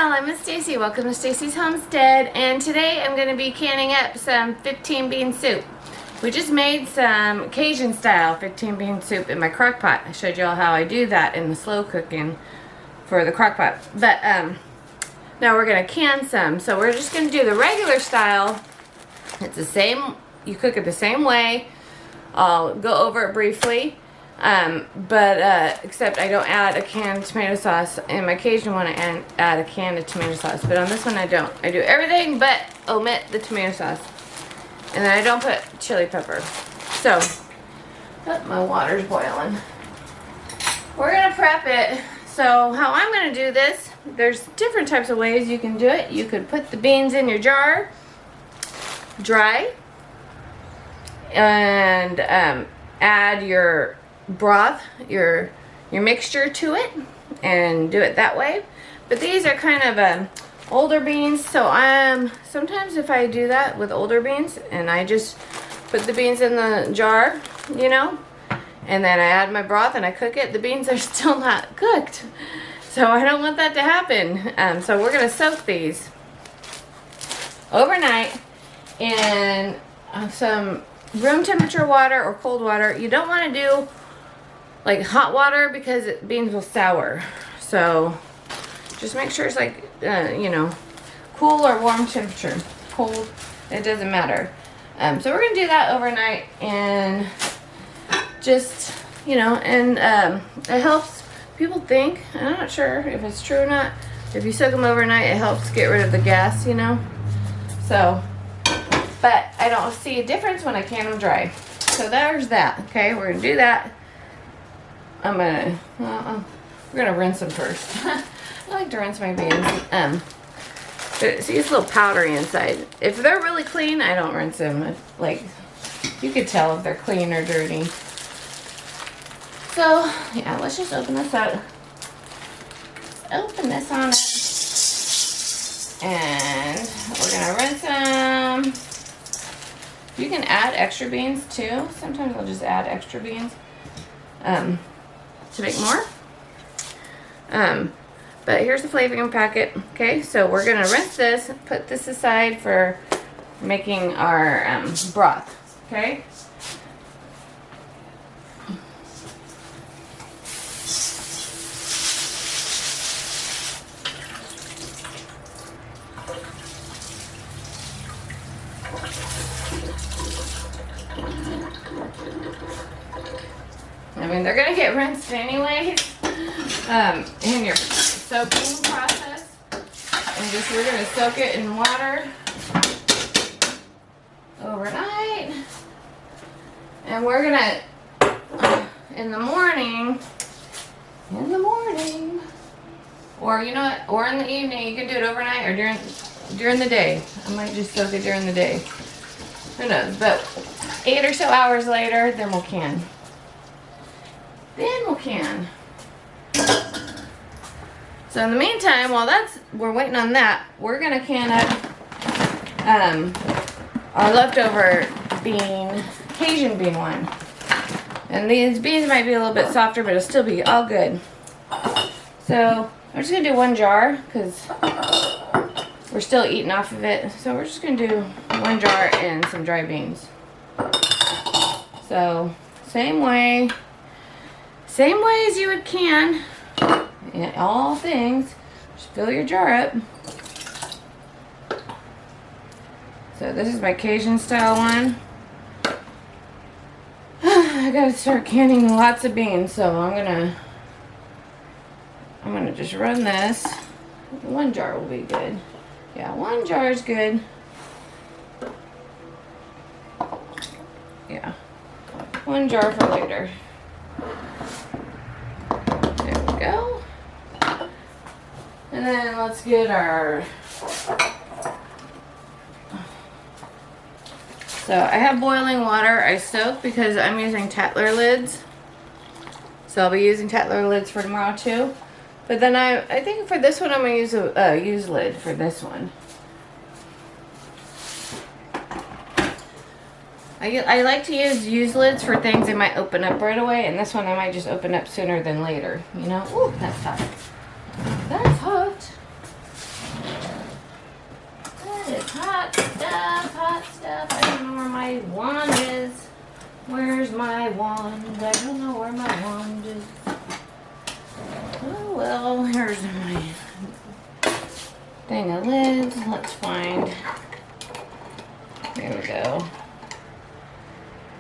y'all, I'm Miss Stacy. Welcome to Stacy's Homestead, and today I'm going to be canning up some 15 bean soup. We just made some Cajun style 15 bean soup in my crock pot. I showed y'all how I do that in the slow cooking for the crock pot. But now we're going to can some. So we're just going to do the regular style. It's the same, you cook it the same way. I'll go over it briefly. Except I don't add a can of tomato sauce. In my Cajun one, I add a can of tomato sauce. But on this one, I don't. I do everything but omit the tomato sauce. And then I don't put chili pepper. So, my water's boiling. We're going to prep it. So, how I'm going to do this, there's different types of ways you can do it. You could put the beans in your jar, dry, and add your broth, your mixture to it, and do it that way. But these are kind of older beans, so sometimes if I do that with older beans and I just put the beans in the jar, you know, and then I add my broth and I cook it, the beans are still not cooked. So I don't want that to happen. So we're gonna soak these overnight in some room temperature water or cold water. You don't want to do like hot water because beans will sour. So just make sure it's like, you know, cool or warm temperature. Cold, it doesn't matter. So we're going to do that overnight and just, you know, and it helps. People think, and I'm not sure if it's true or not, if you soak them overnight, it helps get rid of the gas, you know. So, but I don't see a difference when I can them dry. So there's that. Okay, we're going to do that. We're gonna rinse them first. I like to rinse my beans. But see, it's a little powdery inside. If they're really clean, I don't rinse them. Like, you could tell if they're clean or dirty. So, yeah, let's just open this up. Open this on it. And we're gonna rinse them. You can add extra beans too. Sometimes I'll just add extra beans. To make more. But here's the flavoring packet. Okay, so we're gonna rinse this, put this aside for making our broth. Okay. I mean, they're gonna get rinsed anyways in your soaking process. And we're gonna soak it in water overnight. And we're gonna, in the morning, or you know what, or in the evening, you can do it overnight or during the day. I might just soak it during the day. Who knows? But 8 or so hours later, then we'll can. So in the meantime, while we're waiting on that, we're gonna can up our leftover Cajun bean one. And these beans might be a little bit softer, but it'll still be all good. So I'm just gonna do one jar because we're still eating off of it. So we're just gonna do one jar and some dry beans. So same way as you would can in all things. Just fill your jar up. So this is my Cajun style one. I gotta start canning lots of beans, so I'm gonna just run this. One jar will be good. Yeah, one jar is good. Yeah, one jar for later. Go. And then let's get our, so I have boiling water I soak because I'm using Tattler lids. So I'll be using Tattler lids for tomorrow too. But then I think for this one I'm going to use a used lid for this one. I like to use used lids for things that might open up right away, and this one I might just open up sooner than later, you know? Ooh, that's hot. That's hot. hot stuff, hot stuff. I don't know where my wand is. Where's my wand? I don't know where my wand is. Oh well, here's my thing of lids. Let's find. There we go.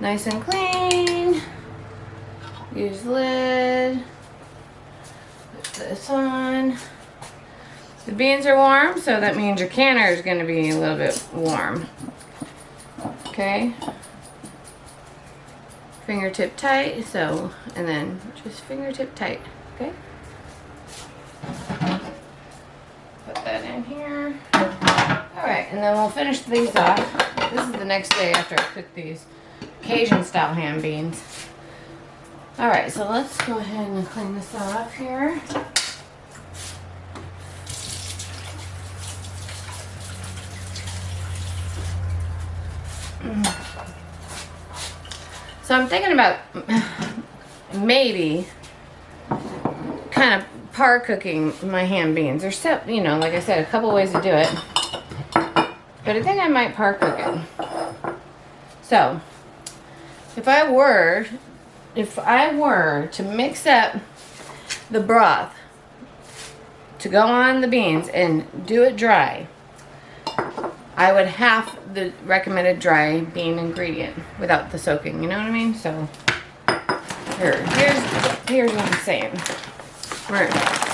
Nice and clean. Use lid. Put this on. The beans are warm, so that means your canner is going to be a little bit warm. Okay. Fingertip tight, so, and then just fingertip tight, okay? Put that in here. Alright, and then we'll finish these off. This is the next day after I cook these Cajun style ham beans. Alright, so let's go ahead and clean this off here. So I'm thinking about maybe kind of par cooking my ham beans. There's, you know, like I said, a couple ways to do it. But I think I might par cook it. So if I were to mix up the broth to go on the beans and do it dry, I would half the recommended dry bean ingredient without the soaking, you know what I mean? So here's what I'm saying.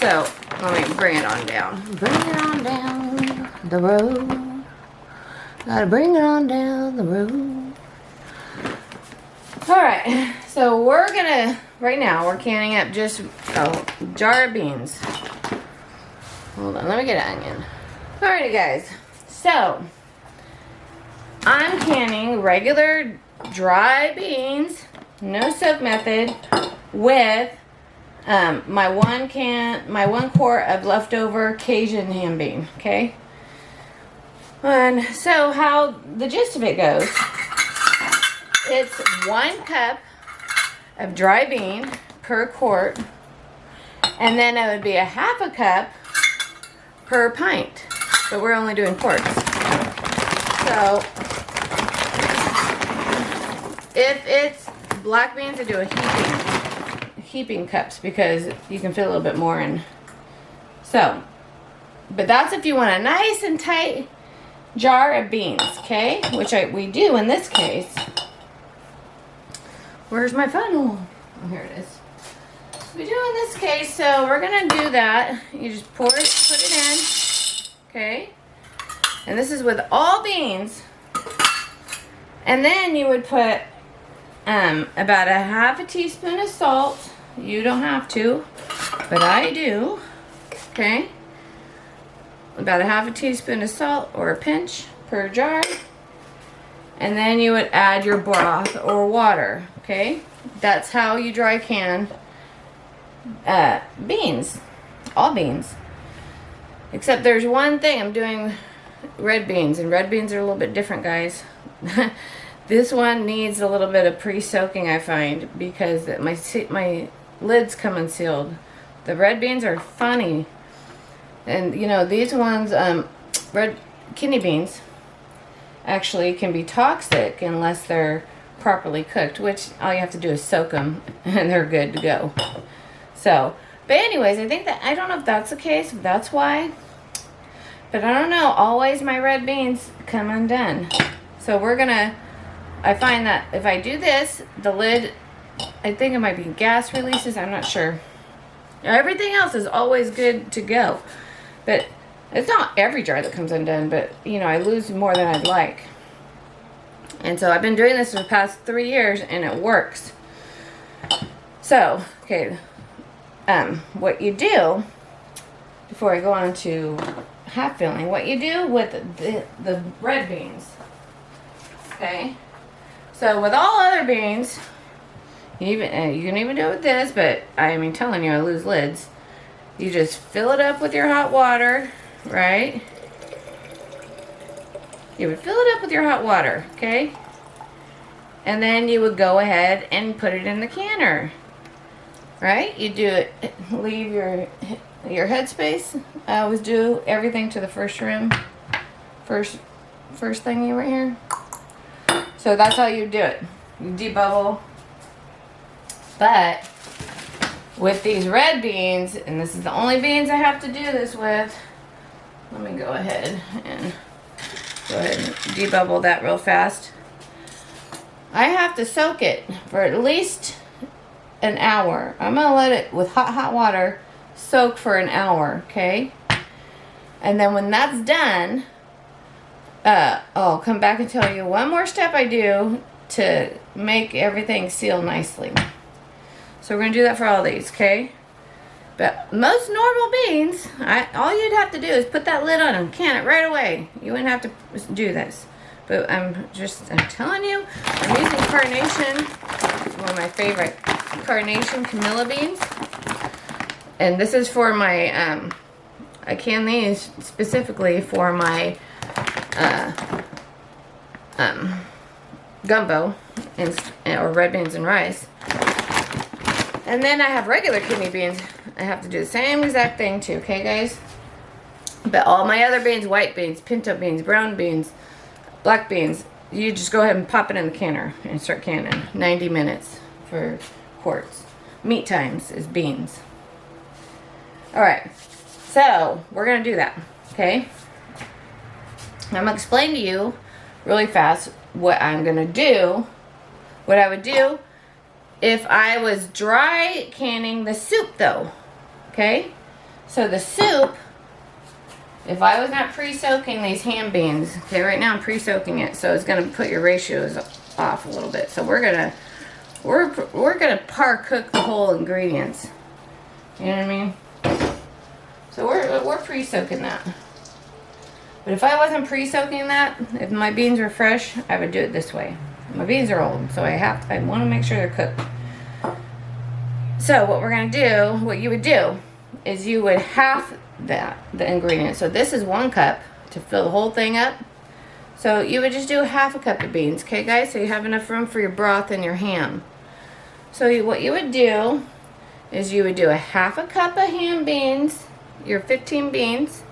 So let me bring it on down. Bring it on down the road. Gotta bring it on down the road. Alright, so we're gonna, right now, we're canning up just a jar of beans. Hold on, let me get an onion. Alrighty guys, so I'm canning regular dry beans, no soak method, with my one quart of leftover Cajun ham bean, okay? And so how the gist of it goes, it's 1 cup of dry bean per quart, and then it would be a half a cup per pint, but we're only doing quarts. So if it's black beans, I do a heaping cups because you can fit a little bit more in. So, but that's if you want a nice and tight jar of beans, okay? Which we do in this case. Where's my funnel? Oh, here it is. We do in this case, so we're gonna do that. You just put it in, okay? And this is with all beans. And then you would put about a half a teaspoon of salt. You don't have to, but I do, okay? About a half a teaspoon of salt or a pinch per jar. And then you would add your broth or water, okay? That's how you dry can beans, all beans. Except there's one thing, I'm doing red beans, and red beans are a little bit different, guys. This one needs a little bit of pre-soaking, I find, because my lids come unsealed. The red beans are funny. And you know, these ones, red kidney beans, actually can be toxic unless they're properly cooked, which all you have to do is soak them and they're good to go. So, but anyways, I don't know if that's the case, if that's why, but I don't know, always my red beans come undone. So I find that if I do this, the lid, I think it might be gas releases, I'm not sure. Everything else is always good to go. But it's not every jar that comes undone, but you know, I lose more than I'd like. And so I've been doing this for the past 3 years and it works. So, okay, what you do, before I go on to half filling, what you do with the red beans, okay? So with all other beans, you can even do it with this, but I'm telling you, I lose lids. You just fill it up with your hot water, right? You would fill it up with your hot water, okay? And then you would go ahead and put it in the canner, right? You do it, leave your headspace. I always do everything to the first first thingy right here. So that's how you do it. You debubble. But with these red beans, and this is the only beans I have to do this with, let me go ahead and debubble that real fast. I have to soak it for at least an hour. I'm gonna let it, with hot water, soak for an hour, okay? And then when that's done, I'll come back and tell you one more step I do to make everything seal nicely. So we're gonna do that for all these, okay? But most normal beans, all you'd have to do is put that lid on and can it right away. You wouldn't have to do this. But I'm telling you, I'm using Carnation, one of my favorite Carnation Camilla beans. And this is for my, I can these specifically for my gumbo or red beans and rice. And then I have regular kidney beans. I have to do the same exact thing too, okay guys? But all my other beans, white beans, pinto beans, brown beans, black beans, you just go ahead and pop it in the canner and start canning. 90 minutes for quarts. Meat times is beans. Alright, so we're going to do that, okay? I'm going to explain to you really fast what I'm going to do, what I would do if I was dry canning the soup though, okay? So the soup, if I was not pre-soaking these ham beans, okay, right now I'm pre-soaking it, so it's gonna put your ratios off a little bit. So we're gonna par cook the whole ingredients. You know what I mean? So we're pre-soaking that. But if I wasn't pre-soaking that, if my beans were fresh, I would do it this way. My beans are old, so I want to make sure they're cooked. So what we're gonna do, what you would do, is you would half the ingredient. So this is 1 cup to fill the whole thing up. So you would just do half a cup of beans, okay guys? So you have enough room for your broth and your ham. So what you would do is you would do a half a cup of ham beans, your 15 beans,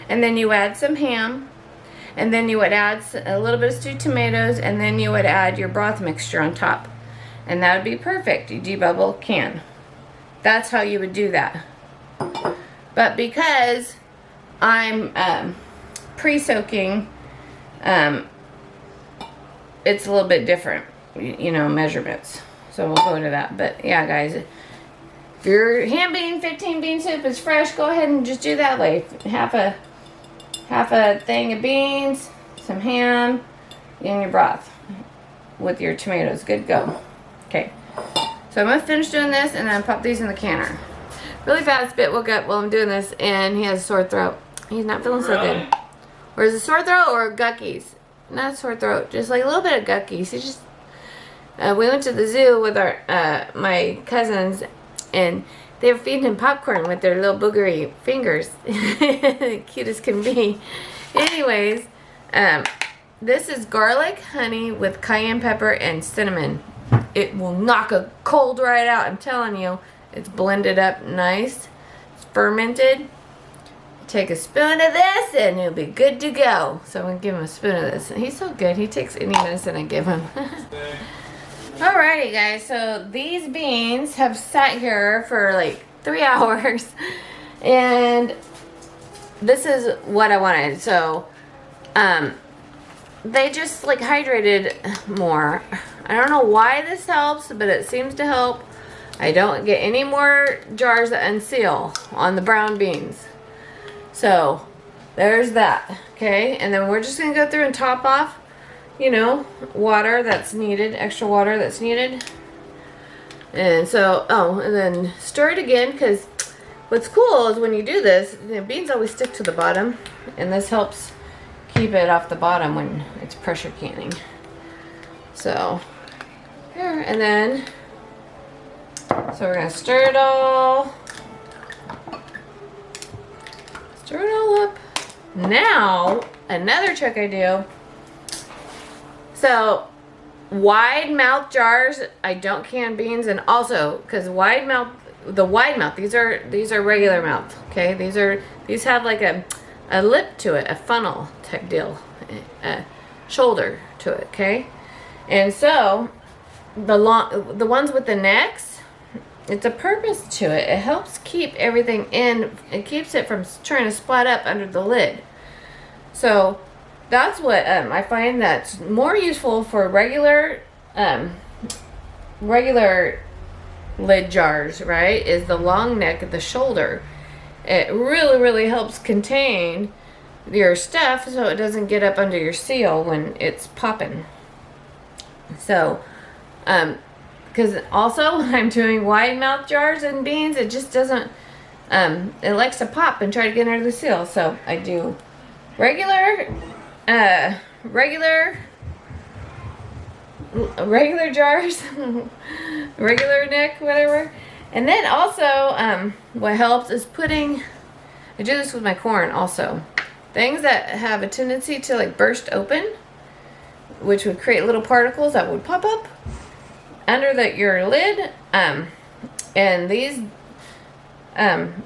and then you add some ham, and then you would add a little bit of stewed tomatoes, and then you would add your broth mixture on top. And that would be perfect. You debubble, can. That's how you would do that. But because I'm pre-soaking, it's a little bit different, you know, measurements. So we'll go into that. But yeah, guys, if your ham bean 15 bean soup is fresh, go ahead and just do that way. Half a thing of beans, some ham, and your broth with your tomatoes. Good go. Okay. So I'm going to finish doing this and then pop these in the canner. Really fast, Bit woke up while I'm doing this and he has a sore throat. He's not feeling so good. Or is it sore throat or guckies? Not sore throat, just like a little bit of guckies. He just, we went to the zoo with my cousins and they were feeding him popcorn with their little boogery fingers. Cute as can be. Anyways, this is garlic, honey with cayenne pepper and cinnamon. It will knock a cold right out, I'm telling you. It's blended up nice. It's fermented. Take a spoon of this and it'll be good to go. So I'm going to give him a spoon of this. He's so good. He takes any medicine I give him. Alrighty guys, so these beans have sat here for like 3 hours. And this is what I wanted. So, they just like hydrated more. I don't know why this helps, but it seems to help. I don't get any more jars that unseal on the brown beans. So there's that, okay? And then we're just gonna go through and top off, you know, water that's needed, extra water that's needed. And so, oh, and then stir it again, because what's cool is when you do this, the beans always stick to the bottom, and this helps keep it off the bottom when it's pressure canning. So, here, and then, so we're gonna stir it all up. Now, another trick I do, so wide mouth jars, I don't can beans, and also, because the wide mouth, these are regular mouth, okay? These have like a lip to it, a funnel type deal. shoulder to it, okay? And so the ones with the necks, it's a purpose to it. It helps keep everything in. It keeps it from trying to splat up under the lid. So that's what I find that's more useful for regular lid jars, right? Is the long neck of the shoulder. It really helps contain your stuff so it doesn't get up under your seal when it's popping. So, because also when I'm doing wide mouth jars and beans, it just doesn't, it likes to pop and try to get under the seal. So I do regular jars, regular neck, whatever. And then also, what helps is putting, I do this with my corn also, things that have a tendency to like burst open, which would create little particles that would pop up under your lid. And these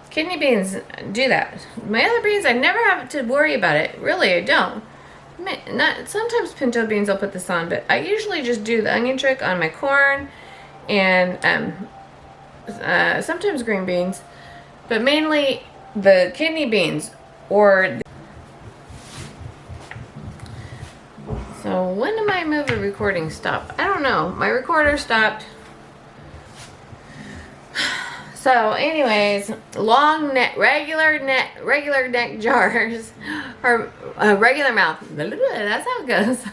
kidney beans do that. My other beans, I never have to worry about it. Really, I don't. Sometimes pinto beans I'll put this on, but I usually just do the onion trick on my corn and sometimes green beans, but mainly the kidney beans. So when did my movie recording stop? I don't know. My recorder stopped. So anyways, long neck, regular neck jars, or regular mouth, that's how it goes.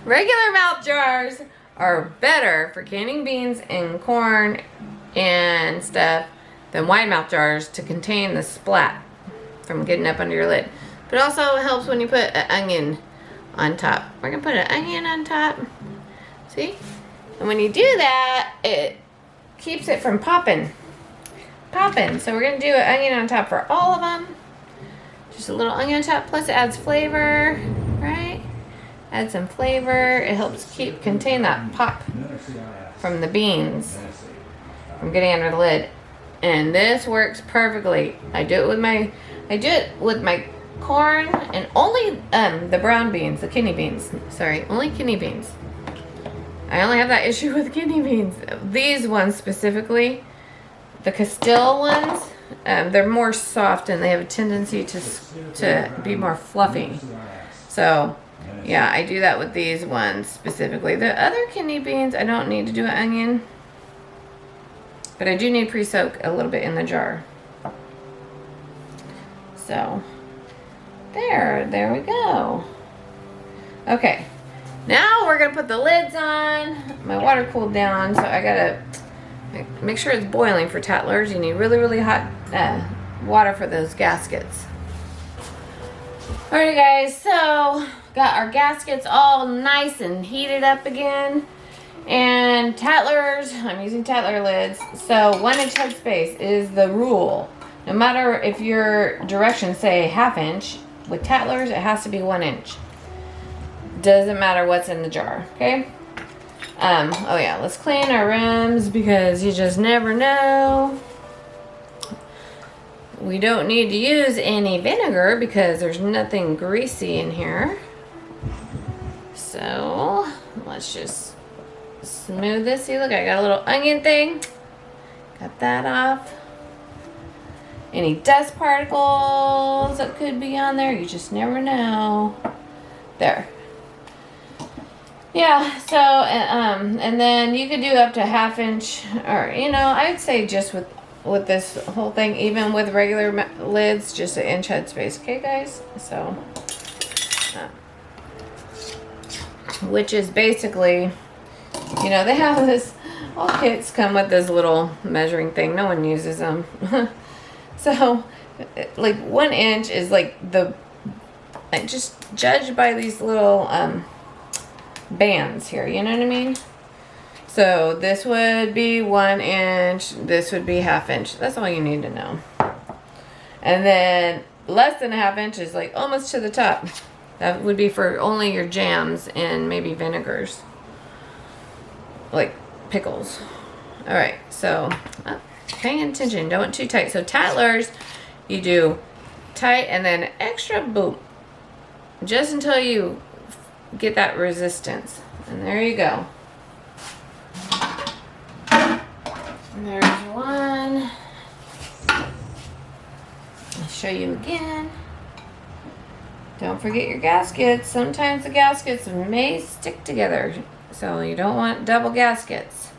Regular mouth jars are better for canning beans and corn and stuff than wide mouth jars to contain the splat from getting up under your lid. But it also helps when you put an onion on top. We're gonna put an onion on top, see? And when you do that, it keeps it from popping. So we're gonna do an onion on top for all of them. Just a little onion on top, plus it adds flavor, right? Add some flavor. It helps contain that pop from the beans from getting under the lid. And this works perfectly. I do it with my corn and only the brown beans, the kidney beans. Sorry, only kidney beans. I only have that issue with kidney beans. These ones specifically, the Castile ones, they're more soft and they have a tendency to be more fluffy. So yeah, I do that with these ones specifically. The other kidney beans, I don't need to do an onion, but I do need pre-soak a little bit in the jar. So there we go. Okay, now we're gonna put the lids on. My water cooled down, so I gotta make sure it's boiling for Tattlers. You need really hot water for those gaskets. Alright guys, so got our gaskets all nice and heated up again. And Tattlers, I'm using Tattler lids, so 1 inch headspace is the rule. No matter if your directions say 1/2 inch, with Tattlers it has to be 1 inch. Doesn't matter what's in the jar, okay? Oh yeah, let's clean our rims because you just never know. We don't need to use any vinegar because there's nothing greasy in here. So let's just smooth this. See, look, I got a little onion thing. Got that off. Any dust particles that could be on there, you just never know. There. Yeah, so, and then you could do up to 1/2 inch, or, you know, I'd say just with this whole thing, even with regular lids, just 1 inch headspace, okay, guys? So, which is basically, you know, they have this, all kits come with this little measuring thing. No one uses them. So, like 1 inch is like just judge by these little, bands here, you know what I mean? So this would be 1 inch, this would be 1/2 inch. That's all you need to know. And then less than 1/2 inch is like almost to the top. That would be for only your jams and maybe vinegars, like pickles. All right, so paying attention, don't too tight. So Tattlers, you do tight and then extra boom. just until you get that resistance. And there you go. There's one. I'll show you again. Don't forget your gaskets. Sometimes the gaskets may stick together, so you don't want double gaskets.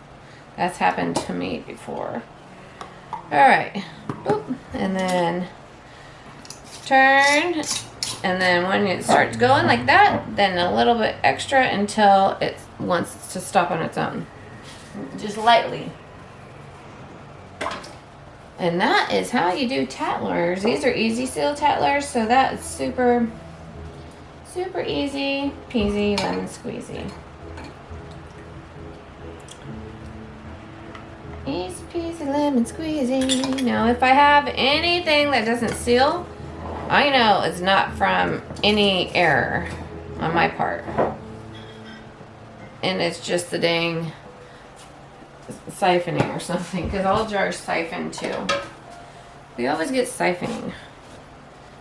That's happened to me before. Alright. And then turn. And then when it starts going like that, then a little bit extra until it wants to stop on its own. Just lightly. And that is how you do Tattlers. These are easy seal Tattlers, so that is super easy peasy lemon squeezy. Easy peasy lemon squeezy. Now if I have anything that doesn't seal, I know it's not from any error on my part. And it's just the dang siphoning or something, because all jars siphon too. We always get siphoning.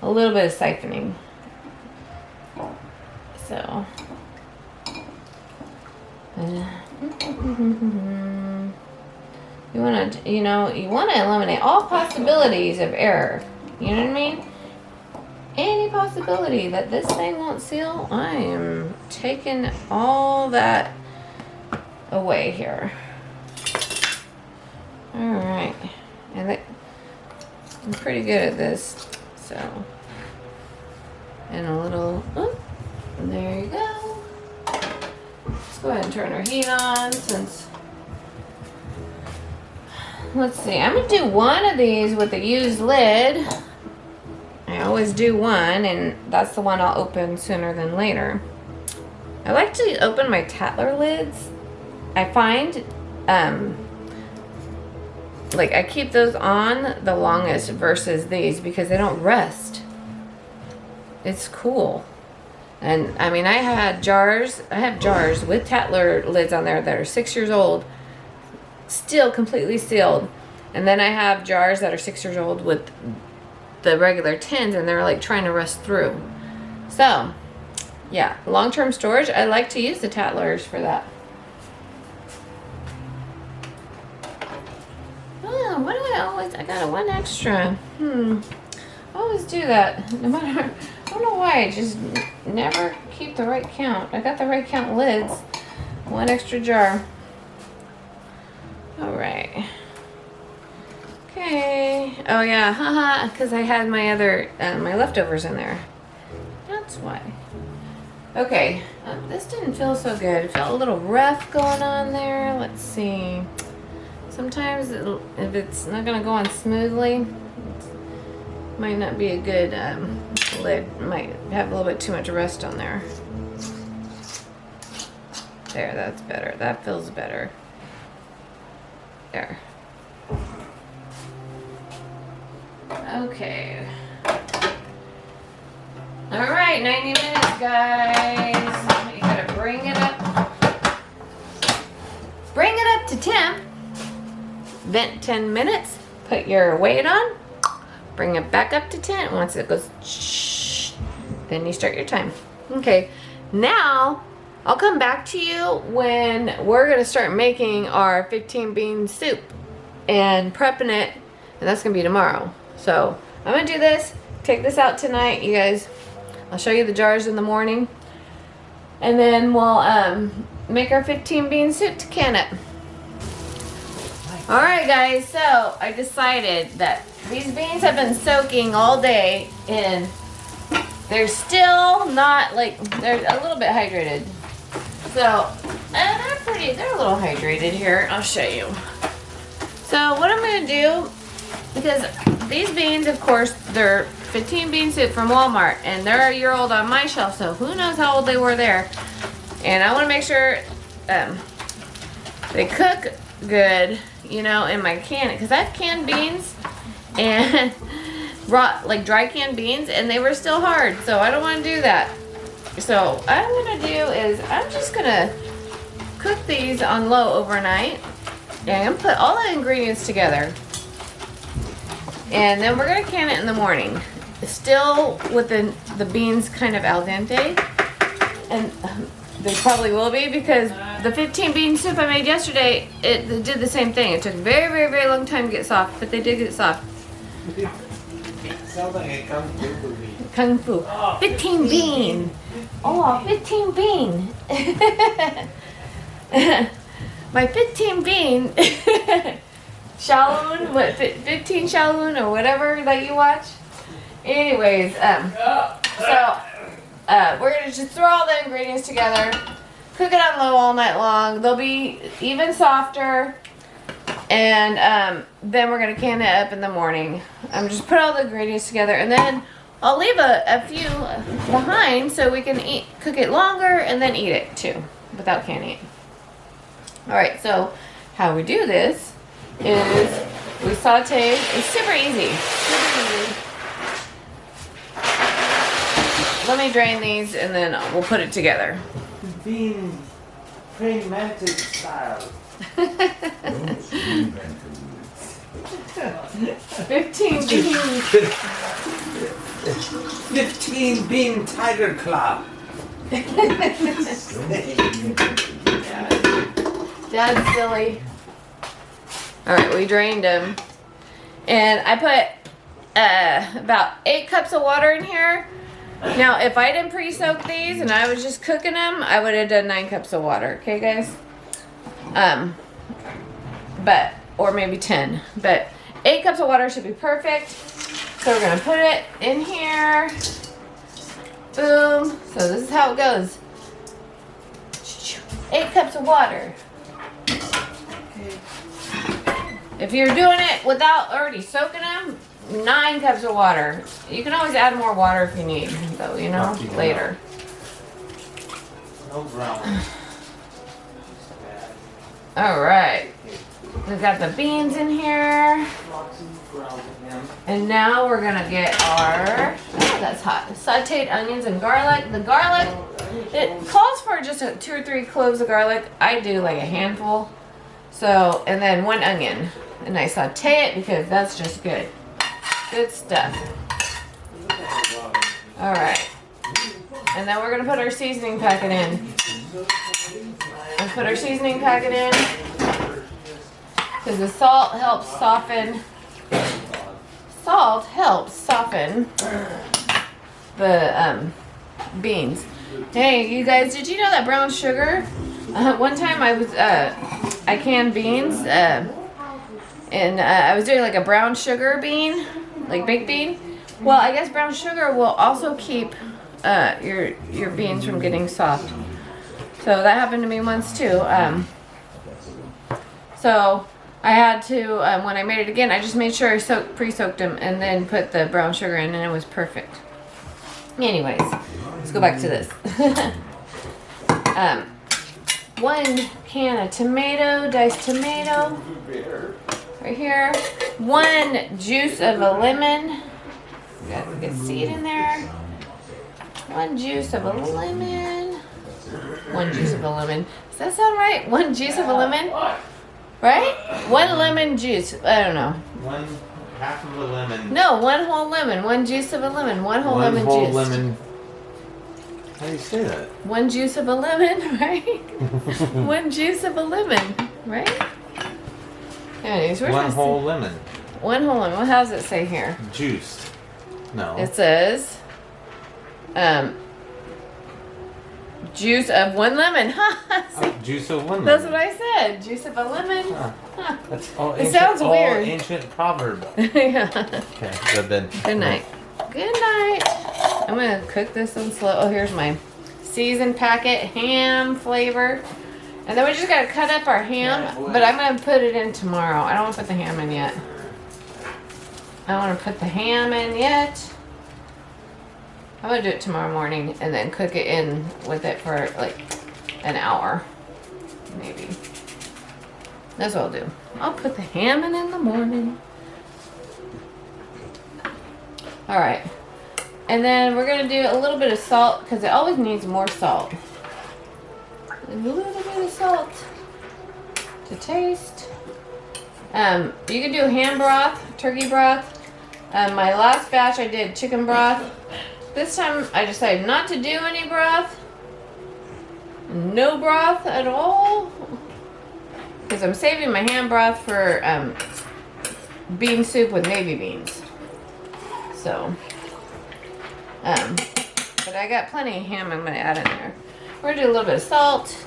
A little bit of siphoning. So. You want to, you want to eliminate all possibilities of error. You know what I mean? Any possibility that this thing won't seal, I am taking all that away here. Alright. And I'm pretty good at this. So. And a little, there you go. Let's go ahead and turn our heat on since, let's see, I'm going to do one of these with a used lid. I always do one, and that's the one I'll open sooner than later. I like to open my Tattler lids. I find, like I keep those on the longest versus these because they don't rust. It's cool. And I mean, I have jars with Tattler lids on there that are 6 years old, still completely sealed. And then I have jars that are 6 years old with the regular tins, and they're like trying to rust through. So yeah, long-term storage, I like to use the Tattlers for that. Oh, what do I got a one extra. I always do that. No matter, I don't know why, I just never keep the right count. I got the right count lids. One extra jar. Alright. Okay. Oh yeah, haha, because I had my other, my leftovers in there. That's why. Okay, this didn't feel so good. It felt a little rough going on there. Let's see. Sometimes if it's not going to go on smoothly, it might not be a good lid. Might have a little bit too much rust on there. There, that's better. That feels better. There. Okay. Alright, 90 minutes, guys. You gotta bring it up. Bring it up to temp. Vent 10 minutes. Put your weight on. Bring it back up to 10. Once it goes shh, then you start your time. Okay. Now, I'll come back to you when we're gonna start making our 15 bean soup and prepping it, and that's gonna be tomorrow. So I'm gonna do this, take this out tonight, you guys. I'll show you the jars in the morning, and then we'll make our 15 bean soup to can it. All right, guys. So I decided that these beans have been soaking all day, and they're still not like, they're a little bit hydrated. So, and they're a little hydrated here. I'll show you. So what I'm gonna do, because these beans, of course, they're 15 bean soup from Walmart, and they're a year old on my shelf, so who knows how old they were there. And I want to make sure they cook good, you know, in my can, because I have canned beans and raw, like dry canned beans, and they were still hard, so I don't want to do that. So what I'm going to do is I'm just going to cook these on low overnight, and I'm going to put all the ingredients together. And then we're going to can it in the morning. still with the beans kind of al dente, and they probably will be because the 15 bean soup I made yesterday, it did the same thing. It took a very, very, very long time to get soft, but they did get soft. Sounds like a kung fu movie. Kung fu. 15 bean. Oh, 15 bean. My 15 bean. Shaolin, what, 15 Shaolin or whatever that you watch. Anyways, we're gonna just throw all the ingredients together, cook it on low all night long. They'll be even softer, and then we're gonna can it up in the morning. Just put all the ingredients together, and then I'll leave a few behind so we can cook it longer, and then eat it too without canning it. All right, so how we do this is we saute. It's super easy. Let me drain these and then we'll put it together. Bean praying mantis style. 15 bean. 15 bean tiger claw. Dad's silly. Alright, we drained them. And I put about 8 cups of water in here. Now, if I didn't pre-soak these and I was just cooking them, I would have done 9 cups of water. Okay, guys? Or maybe 10. But 8 cups of water should be perfect. So we're going to put it in here. Boom. So this is how it goes. 8 cups of water. If you're doing it without already soaking them, 9 cups of water. You can always add more water if you need, though, you know, later. No brown. All right. We've got the beans in here. And now we're going to get our, oh, that's hot, sauteed onions and garlic. The garlic, it calls for just 2 or 3 cloves of garlic. I do like a handful. So, and then 1 onion. And I saute it because that's just good. Good stuff. All right. And then we're going to put our seasoning packet in. Let's put our seasoning packet in. Because the salt helps soften. Salt helps soften the beans. Hey, you guys, did you know that brown sugar? One time I canned beans, and I was doing like a brown sugar bean, like baked bean. Well, I guess brown sugar will also keep your beans from getting soft. So that happened to me once too. So I had to, when I made it again, I just made sure I pre-soaked them and then put the brown sugar in, and it was perfect. Anyways, let's go back to this. 1 can of tomato, diced tomato, right here. 1 juice of a lemon. Got a good seed in there. 1 juice of a lemon. 1 juice of a lemon. Does that sound right? 1 juice of a lemon? Right? 1 lemon juice. I don't know. 1/2 of a lemon. No, 1 whole lemon. 1 juice of a lemon. 1 whole lemon juice. 1 whole lemon. How do you say that? 1 juice of a lemon, right? 1 juice of a lemon, right? Anyways, where's 1 whole lemon. 1 whole lemon. What does it say here? Juiced. No. It says, juice of 1 lemon. Juice of 1 lemon. That's what I said. Juice of a lemon. Huh. That's all It sounds all weird. ancient proverb. Yeah. Okay, good then. Good night. Good night. I'm going to cook this on slow. Oh, here's my seasoned packet ham flavor. And then we just got to cut up our ham, but I'm going to put it in tomorrow. I don't want to put the ham in yet. I don't want to put the ham in yet. I'm going to do it tomorrow morning and then cook it in with it for like an hour. Maybe. That's what I'll do. I'll put the ham in the morning. Alright. And then we're going to do a little bit of salt because it always needs more salt. A little bit of salt to taste. You can do ham broth, turkey broth, My last batch I did chicken broth. This time I decided not to do any broth. No broth at all. Because I'm saving my ham broth for bean soup with navy beans. So, but I got plenty of ham I'm going to add in there. We're going to do a little bit of salt.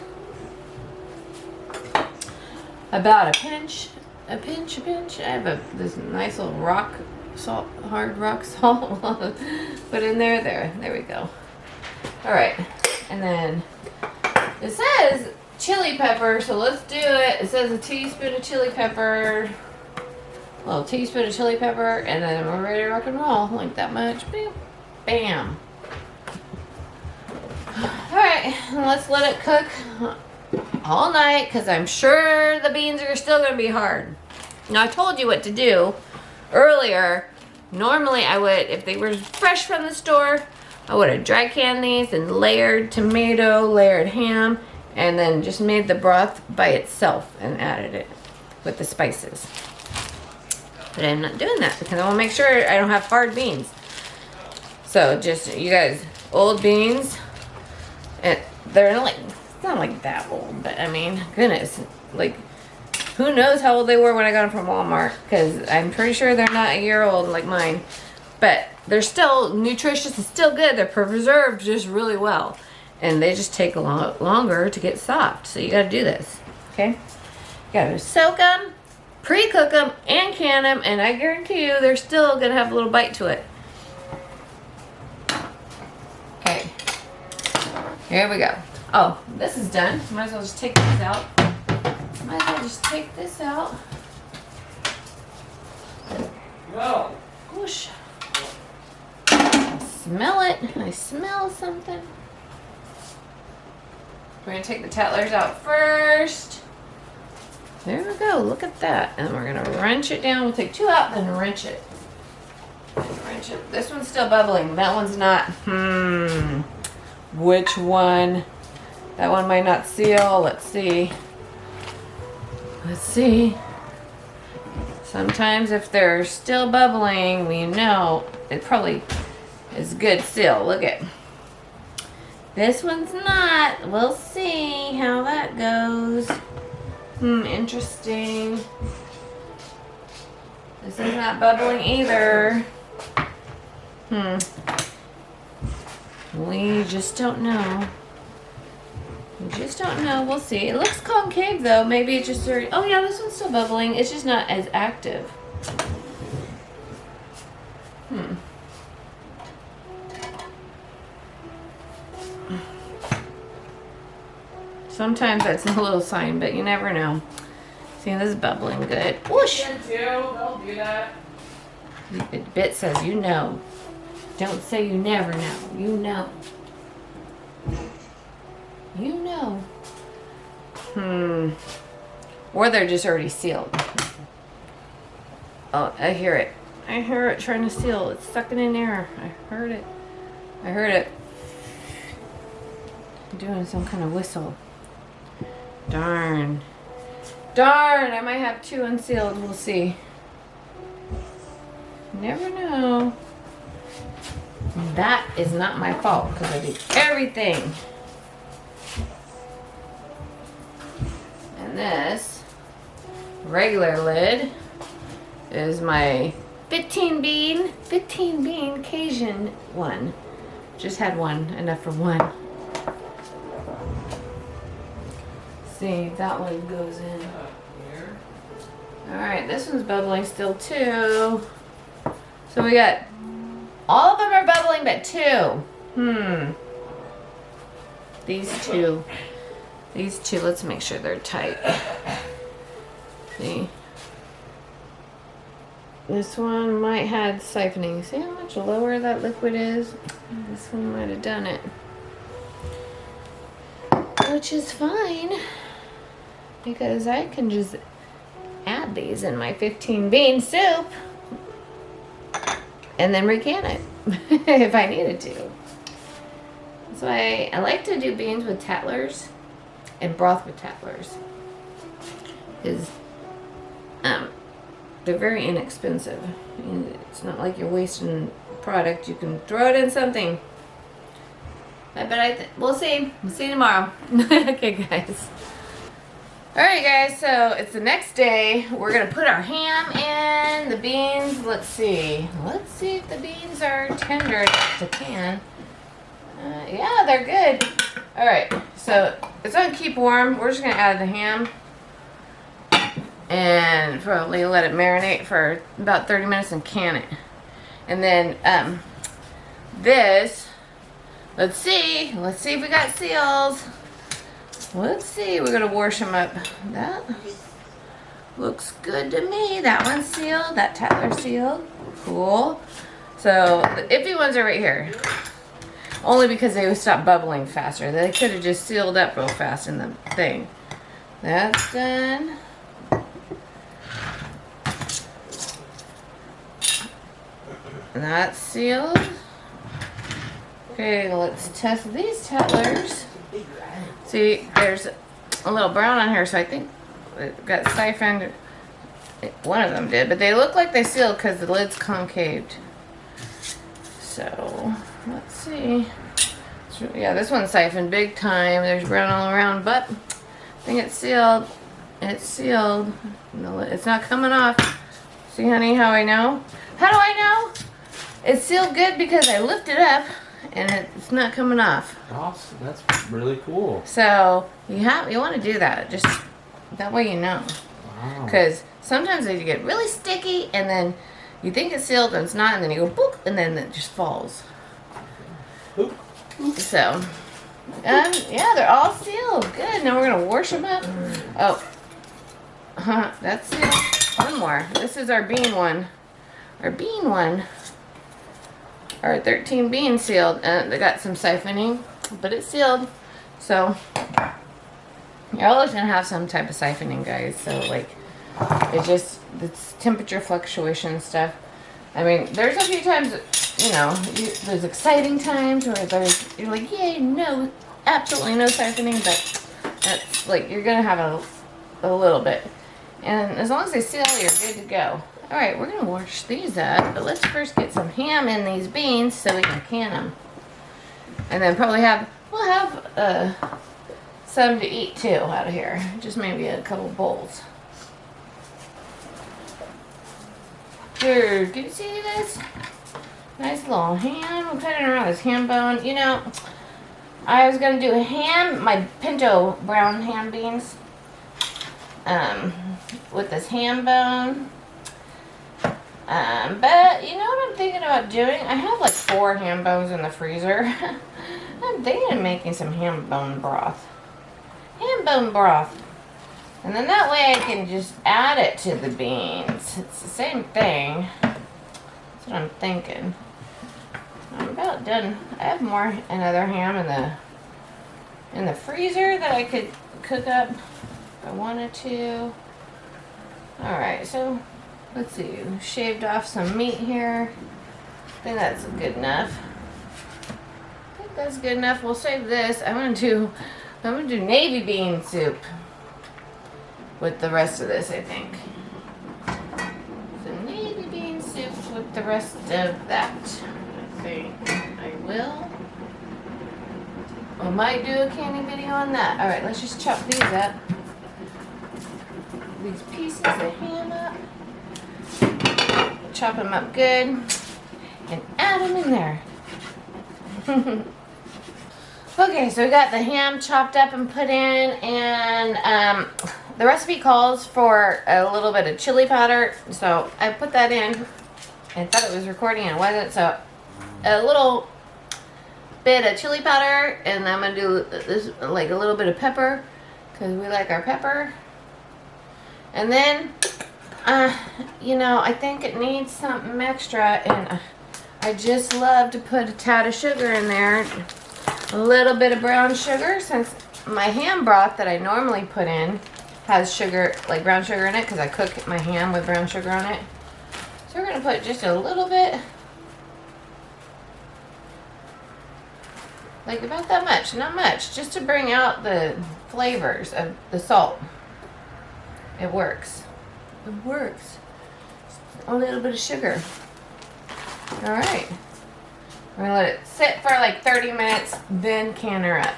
About a pinch. A pinch. I have this nice little rock salt, hard rock salt. Put in there. There we go. All right. And then it says chili pepper, so let's do it. It says a teaspoon of chili pepper. A little teaspoon of chili pepper, and then we're ready to rock and roll. Like that much. Bam. Bam. Alright, let's let it cook all night, because I'm sure the beans are still going to be hard. Now, I told you what to do earlier. Normally, I would, if they were fresh from the store, I would have dry canned these and layered tomato, layered ham, and then just made the broth by itself and added it with the spices. But I'm not doing that because I want to make sure I don't have hard beans. So just, you guys, old beans, and they're like, it's not like that old, but I mean, goodness, like, who knows how old they were when I got them from Walmart, because I'm pretty sure they're not a year old like mine. But they're still nutritious and still good. They're preserved just really well. And they just take a lot longer to get soft. So you got to do this, okay? You got to soak them, pre-cook them, and can them. And I guarantee you they're still going to have a little bite to it. Okay. Here we go. Oh, this is done. Might as well just take this out. Might as well just take this out. No. Whoosh. I smell it. I smell something. We're going to take the Tattlers out first. There we go. Look at that. And we're going to wrench it down. We'll take two out, then wrench it. Wrench it. This one's still bubbling. That one's not. Which one? That one might not seal. Let's see. Let's see. Sometimes if they're still bubbling, we know it probably is good seal. Look at. This one's not. We'll see how that goes. Interesting. This is not bubbling either. We just don't know. We just don't know. We'll see. It looks concave though. Maybe it's just very... Oh yeah, this one's still bubbling. It's just not as active. Sometimes that's a little sign, but you never know. See, this is bubbling good. Whoosh! Don't do that. The bit says you know. Don't say you never know. You know. You know. Or they're just already sealed. Oh, I hear it. I hear it trying to seal. It's sucking in air. I heard it. I heard it. Doing some kind of whistle. Darn. Darn, I might have two unsealed. We'll see. Never know. That is not my fault because I did everything. And this regular lid is my 15 bean Cajun one. Just had one, enough for one. See, that one goes in. Alright, this one's bubbling still too. So we got, all of them are bubbling but two. These two, let's make sure they're tight. See? This one might have siphoning. See how much lower that liquid is? This one might have done it. Which is fine. Because I can just add these in my 15 bean soup. And then recan it. If I needed to. That's why I like to do beans with Tattlers. And broth with Tattlers. Because they're they're very inexpensive. And it's not like you're wasting product. You can throw it in something. But we'll see. We'll see you tomorrow. Okay, guys. Alright, guys, so it's the next day. We're going to put our ham in, the beans. Let's see. Let's see if the beans are tender enough to can. Yeah, they're good. Alright, so it's going to keep warm. We're just going to add the ham. And probably let it marinate for about 30 minutes and can it. And then this, let's see if we got seals. Let's see, we're gonna wash them up. That looks good to me. That one's sealed, that Tattler sealed. Cool. So the iffy ones are right here. Only because they would stop bubbling faster. They could have just sealed up real fast in the thing. That's done. And that's sealed. Okay, let's test these Tattlers. See, there's a little brown on here, so I think it got siphoned. One of them did, but they look like they sealed because the lid's concaved. So, let's see. Yeah, this one's siphoned big time. There's brown all around, but I think it's sealed. It's sealed. No, it's not coming off. See, honey, how I know? How do I know? It's sealed good because I lift it up and it's not coming off. Awesome. That's really cool. So you want to do that. Just that way you know. Wow. Because sometimes they get really sticky and then you think it's sealed and it's not, and then you go boop and then it just falls. Oop. So yeah, they're all sealed. Good. Now we're gonna wash them up. Oh, that's sealed. One more. This is our bean one. Our bean one. Our 13 beans sealed. They got some siphoning, but it's sealed. So you're always gonna have some type of siphoning, guys. So like, it's temperature fluctuation stuff. I mean, there's a few times, you know, there's exciting times where you're like, yay, no, absolutely no siphoning, but that's like, you're gonna have a little bit. And as long as they seal, you're good to go. Alright, we're going to wash these up, but let's first get some ham in these beans so we can can them. And then probably we'll have some to eat too out of here. Just maybe a couple bowls. Here, can you see this? Nice little ham. We'll put it around this ham bone. You know, I was going to do a ham, my pinto brown ham beans, with this ham bone. But you know what I'm thinking about doing? I have like 4 ham bones in the freezer. I'm thinking of making some ham bone broth. Ham bone broth. And then that way I can just add it to the beans. It's the same thing. That's what I'm thinking. I'm about done. I have another ham in the freezer that I could cook up if I wanted to. Alright, so let's see, shaved off some meat here. I think that's good enough. I think that's good enough. We'll save this. I'm gonna do navy bean soup with the rest of this, I think. So navy bean soup with the rest of that. I think I will. I might do a canning video on that. Alright, let's just chop these up. These pieces of ham up. Chop them up good and add them in there. Okay, so we got the ham chopped up and put in, and the recipe calls for a little bit of chili powder, so I put that in. I thought it was recording and it wasn't, so a little bit of chili powder, and I'm gonna do this, like a little bit of pepper because we like our pepper. And then you know, I think it needs something extra, and I just love to put a tad of sugar in there. A little bit of brown sugar, since my ham broth that I normally put in has sugar, like brown sugar in it, because I cook my ham with brown sugar on it. So we're going to put just a little bit, like about that much, not much, just to bring out the flavors of the salt. It works. It works. a little bit of sugar. All right. We're gonna let it sit for like 30 minutes, then can her up.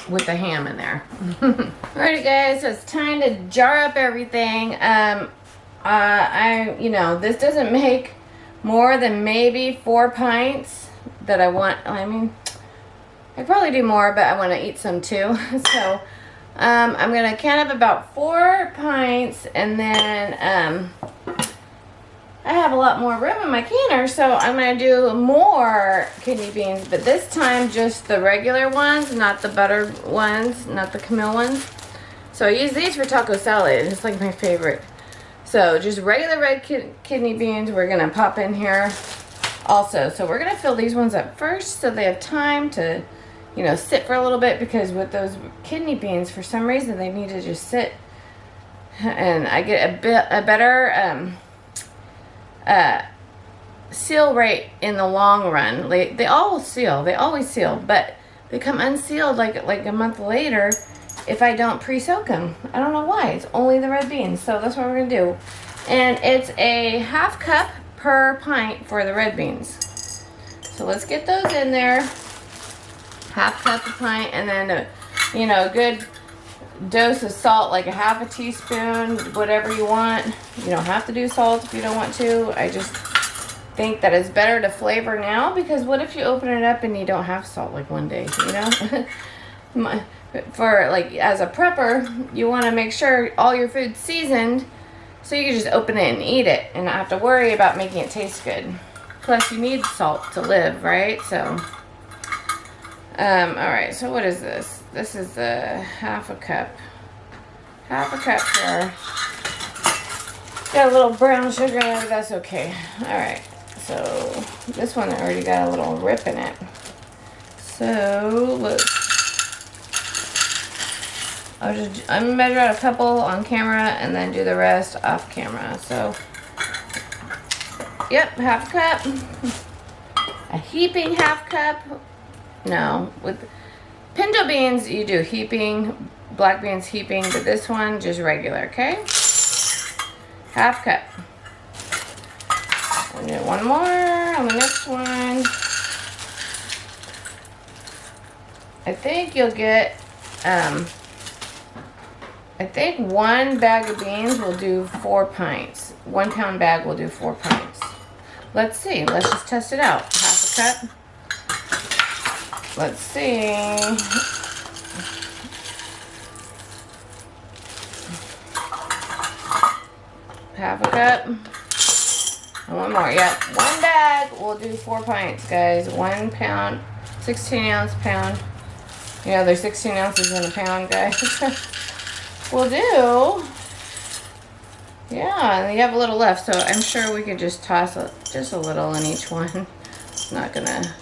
With the ham in there. Alrighty guys, so it's time to jar up everything. This doesn't make more than maybe 4 pints that I want. I mean, I probably do more, but I want to eat some too. So I'm gonna can up about 4 pints, and then I have a lot more room in my canner, so I'm going to do more kidney beans, but this time just the regular ones, not the butter ones, not the Camille ones. So I use these for taco salad. It's like my favorite. So just regular red kidney beans we're going to pop in here also. So we're going to fill these ones up first so they have time to, sit for a little bit, because with those kidney beans, for some reason, they need to just sit. And I get a better seal rate in the long run. They always seal, but they come unsealed like a month later if I don't pre-soak them. I don't know why. It's only the red beans, so that's what we're gonna do. And it's a ½ cup per pint for the red beans. So let's get those in there. ½ cup a pint, and then a good dose of salt, like a ½ teaspoon, whatever you want. You don't have to do salt if you don't want to. I just think that it's better to flavor now, because what if you open it up and you don't have salt like one day, For like as a prepper, you want to make sure all your food's seasoned, so you can just open it and eat it and not have to worry about making it taste good. Plus you need salt to live, right? So all right, so what is this? This is a ½ cup. ½ cup here. Got a little brown sugar in there, but that's okay. Alright, so this one already got a little rip in it. So I'm gonna measure out a couple on camera and then do the rest off camera. So, yep, ½ cup. A heaping ½ cup. No, with pinto beans, you do heaping, black beans heaping, but this one, just regular, okay? ½ cup. I'll do one more on the next one. I think you'll get, I think 1 bag of beans will do 4 pints. 1 pound bag will do 4 pints. Let's see, let's just test it out. ½ cup. Let's see. ½ cup. And one more. Yep. 1 bag will do 4 pints, guys. 1 pound, 16-ounce pound. There's 16 ounces in a pound, guys. Will do. Yeah, and you have a little left, so I'm sure we could just toss just a little in each one. It's not gonna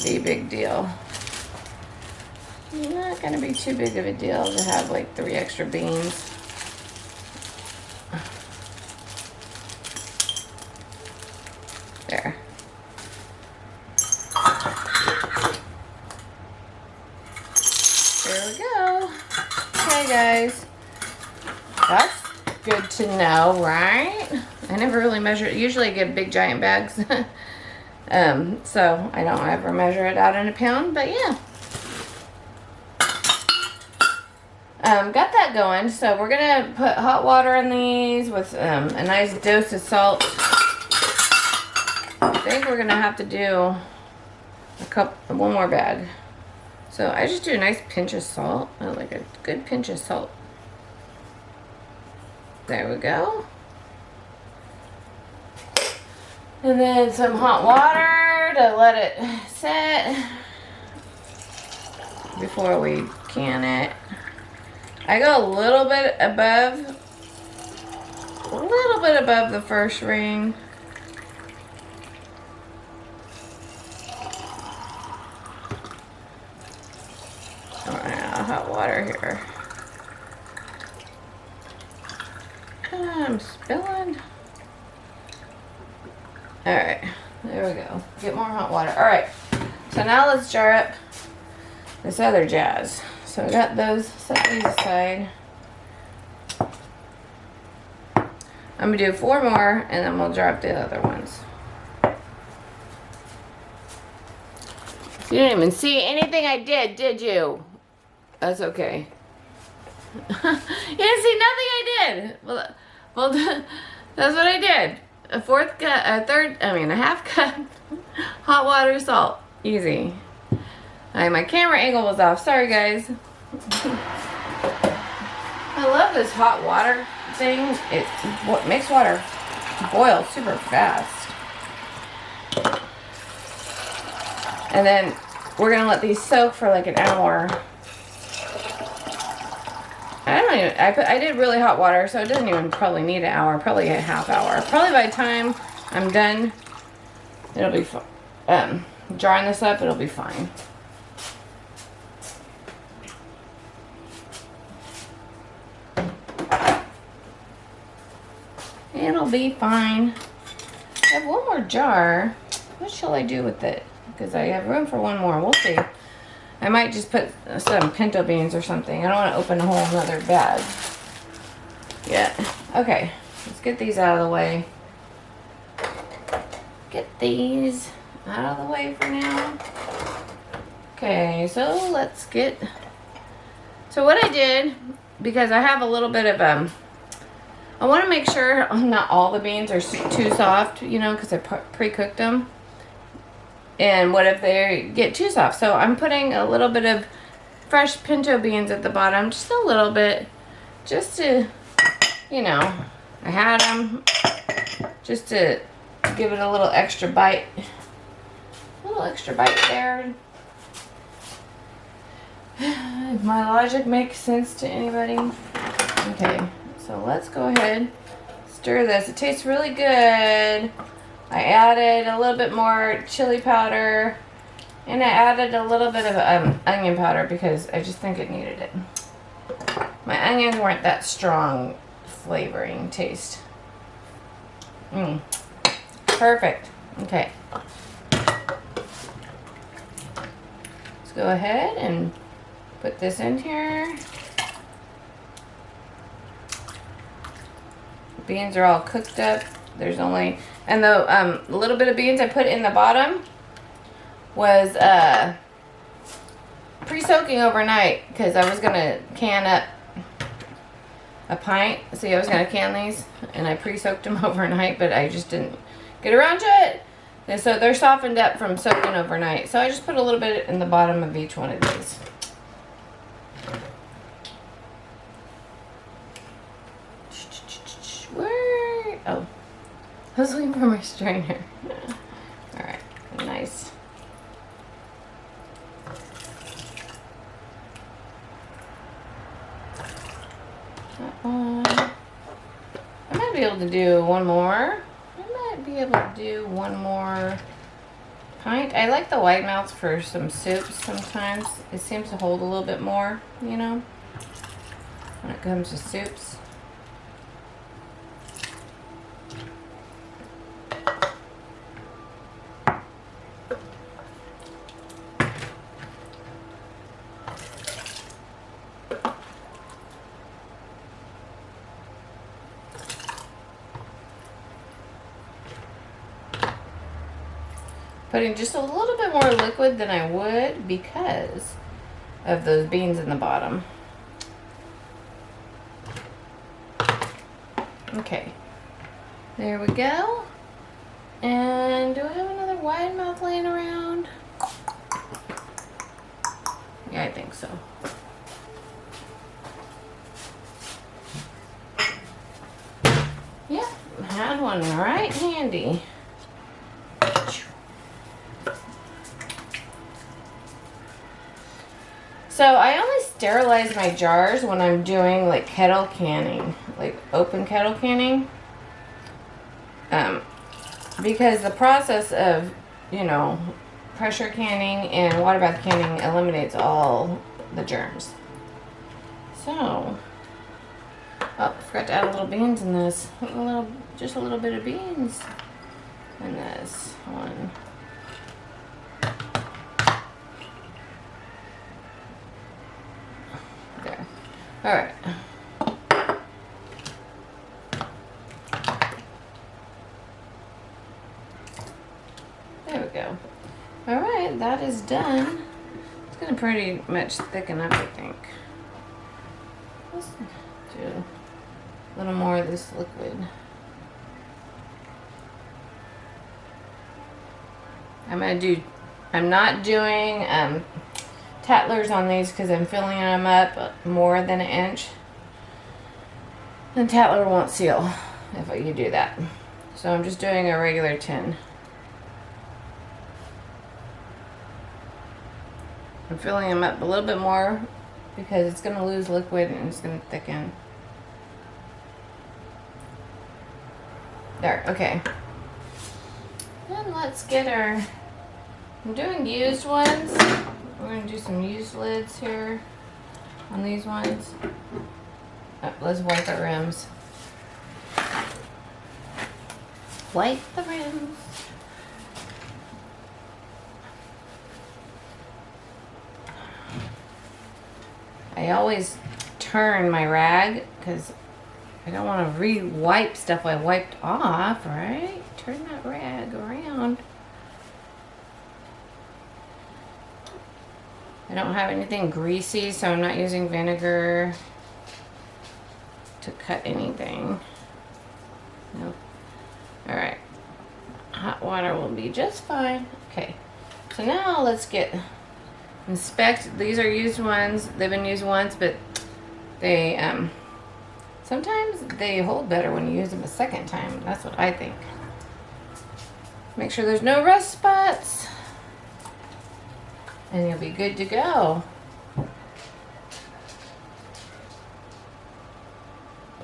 be a big deal. Not gonna be too big of a deal to have like 3 extra beans. There. There we go. Okay guys, that's good to know, right? I never really measure it. Usually I get big giant bags. So I don't ever measure it out in a pound, but yeah. Got that going. So we're gonna put hot water in these with a nice dose of salt. I think we're gonna have to do one more bag. So I just do a nice pinch of salt. I like a good pinch of salt. There we go. And then some hot water to let it set before we can it. I go a little bit above the first ring. Hot water here. I'm spilling. Alright, there we go. Get more hot water. Alright, so now let's jar up this other jazz. So we got those, set these aside. I'm gonna do 4 more and then we'll drop the other ones. You didn't even see anything I did you? That's okay. You didn't see nothing I did. Well, that's what I did. A half cup hot water, salt. Easy. My camera angle was off. Sorry, guys. I love this hot water thing. It makes water boil super fast. And then we're gonna let these soak for like an hour. I did really hot water, so it doesn't even probably need an hour, probably a half hour. Probably by the time I'm done, it'll be jarring this up, it'll be fine. It'll be fine. I have one more jar. What shall I do with it? Because I have room for one more. We'll see. I might just put some pinto beans or something. I don't want to open a whole nother bag yet. Okay, let's get these out of the way. Get these out of the way for now. Okay, so let's get... So what I did, because I have a little bit of... I want to make sure not all the beans are too soft, you know, because I pre-cooked them. And what if they get too soft? So I'm putting a little bit of fresh pinto beans at the bottom, just a little bit, just to, you know, I had them just to give it a little extra bite. A little extra bite there. If my logic makes sense to anybody. Okay, so let's go ahead, stir this. It tastes really good. I added a little bit more chili powder, and I added a little bit of onion powder because I just think it needed it. My onions weren't that strong flavoring taste. Perfect. Okay. Let's go ahead and put this in here. The beans are all cooked up. There's only... And the little bit of beans I put in the bottom was pre-soaking overnight because I was going to can up a pint. See, I was going to can these and I pre-soaked them overnight, but I just didn't get around to it. And so they're softened up from soaking overnight. So I just put a little bit in the bottom of each one of these. Where? Oh. I was looking for my strainer. Alright, nice. That one. I might be able to do one more. I might be able to do one more pint. I like the white mouths for some soups sometimes. It seems to hold a little bit more, you know, when it comes to soups. Putting just a little bit more liquid than I would because of those beans in the bottom. Okay, there we go. And do I have another wide mouth laying around? Yeah, I think so. Yep, had one right handy. So I only sterilize my jars when I'm doing like kettle canning, like open kettle canning. Because the process of, you know, pressure canning and water bath canning eliminates all the germs. So, oh, I forgot to add a little beans in this. Just a little bit of beans in this one. There. All right. go. Alright, that is done. It's gonna pretty much thicken up, I think. Let's do a little more of this liquid. I'm not doing Tattlers on these because I'm filling them up more than an inch. And Tattler won't seal if you do that. So I'm just doing a regular tin. I'm filling them up a little bit more because it's going to lose liquid and it's going to thicken. There, okay. Then let's get our, I'm doing used ones. We're going to do some used lids here on these ones. Let's wipe the rims. Wipe the rims. I always turn my rag because I don't want to re-wipe stuff I wiped off, right? Turn that rag around. I don't have anything greasy, so I'm not using vinegar to cut anything. Nope. Alright. Hot water will be just fine. Okay. So now let's inspect. These are used ones. They've been used once, but they sometimes they hold better when you use them a second time. That's what I think. Make sure there's no rust spots. And you'll be good to go.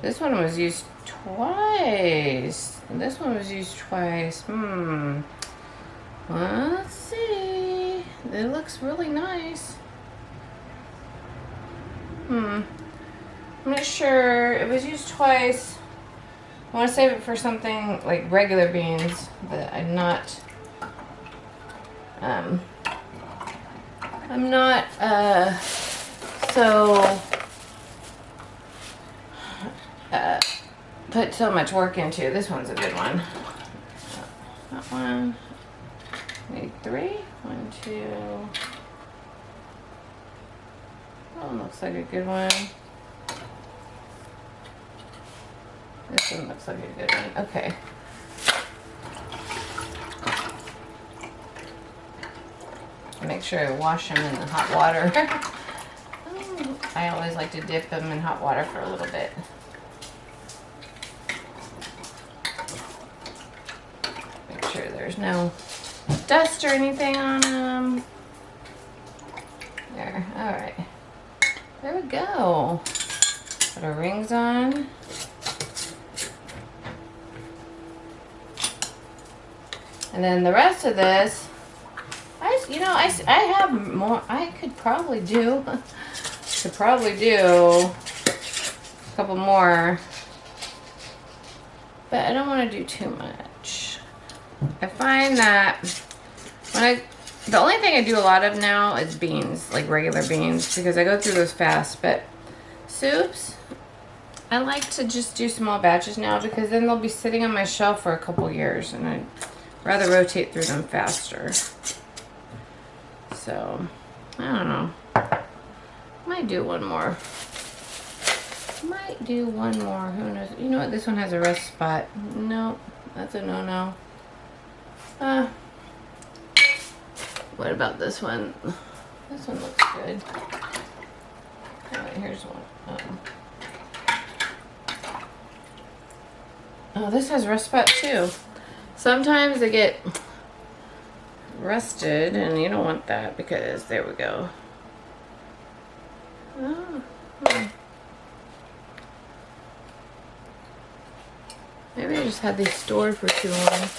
This one was used twice. This one was used twice. Let's see. It looks really nice. I'm not sure. It was used twice. I want to save it for something like regular beans that I'm not so put so much work into. This one's a good one. That one. Maybe 3. 1, 2. That one looks like a good one. This one looks like a good one. Okay. Make sure I wash them in the hot water. I always like to dip them in hot water for a little bit. Make sure there's no dust or anything on them. There, alright. There we go. Put our rings on. And then the rest of this, I have more. I could probably do a couple more, but I don't want to do too much. I find that the only thing I do a lot of now is beans, like regular beans, because I go through those fast. But soups, I like to just do small batches now because then they'll be sitting on my shelf for a couple years, and I'd rather rotate through them faster. So, I don't know. Might do one more. Who knows? You know what? This one has a rust spot. Nope. That's a no-no. What about this one? This one looks good. Alright, here's one. Oh, this has rust spot too. Sometimes they get rusted, and you don't want that because there we go. Oh, maybe I just had these stored for too long.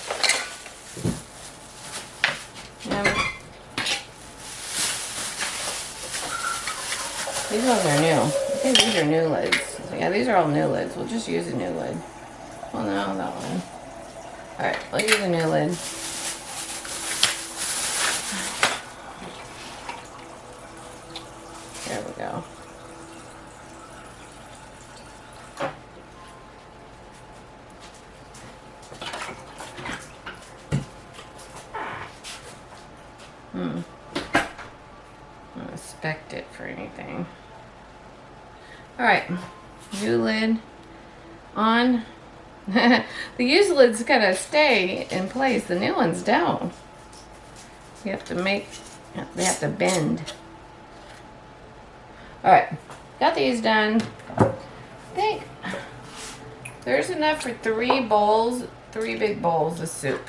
These ones are new. I think these are new lids. Yeah, these are all new lids. We'll just use a new lid. Well, no, that one. Alright, we'll use a new lid. There we go. I don't expect it for anything. Alright, new lid on. The used lids kind of stay in place, the new ones don't. You have to they have to bend. Alright, got these done. I think there's enough for 3 bowls, 3 big bowls of soup.